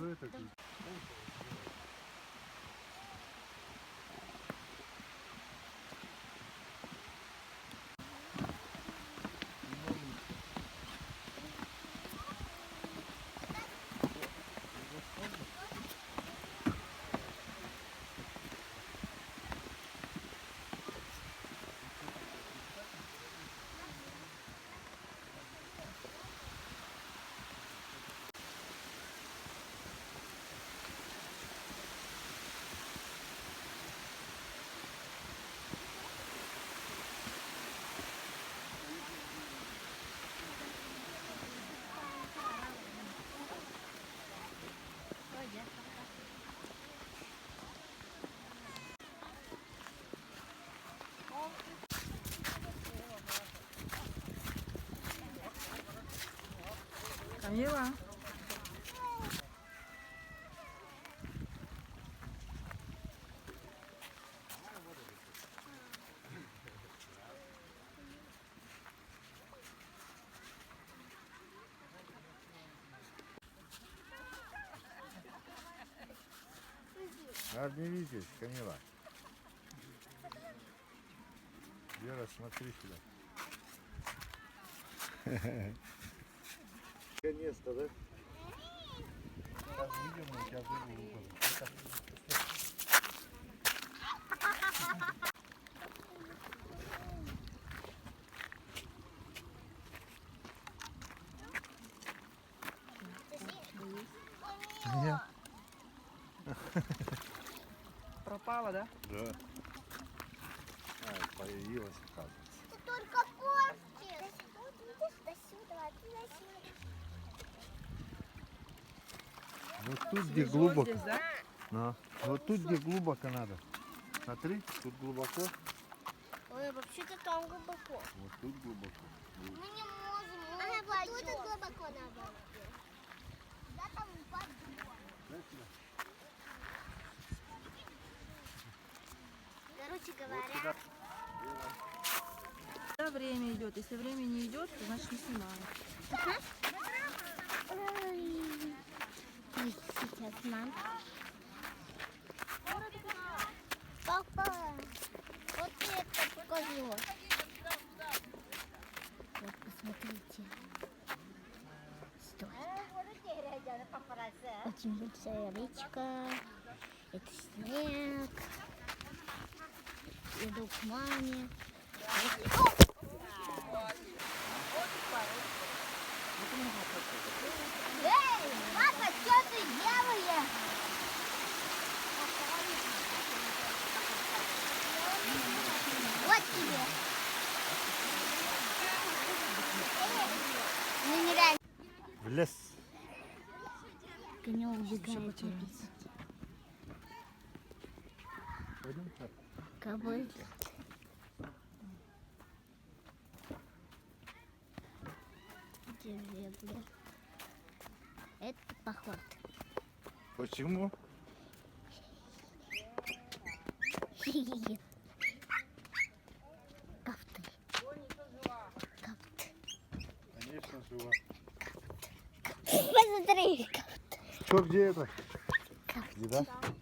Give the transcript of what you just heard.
уже это. Камила. Надо не видеть, Камила. Вера, смотри сюда. Наконец-то, да? Сейчас видим, у тебя зубы Нет. Пропала, да? Да. А, появилась, оказывается. Ты только портишь. Вот видишь, до сюда, ты до сюда. Вот тут, где Свежо глубоко. здесь, да? На. Вот тут, где глубоко надо. Смотри, тут глубоко. Ой, вообще-то там глубоко. Вот тут глубоко. Мы не можем, ага, вот тут глубоко надо. Да, там упадет. Короче говоря, Когда время идет. Если время не идет, то значит не снимаем. ой, сейчас, мам. Папа, вот это покажу. Вот, посмотрите. Что это? Очень большая речка. Это снег. Иду к маме. Эй, папа, что ты делаешь? Вот тебе. Ну нереально. В лес. Коня убегает. Пойдем так. Кобыль. Деревья. Это поход. Почему? Кафты. Кафты. Конечно, жива. Посмотри. Что, где это? Кафты. Где, да?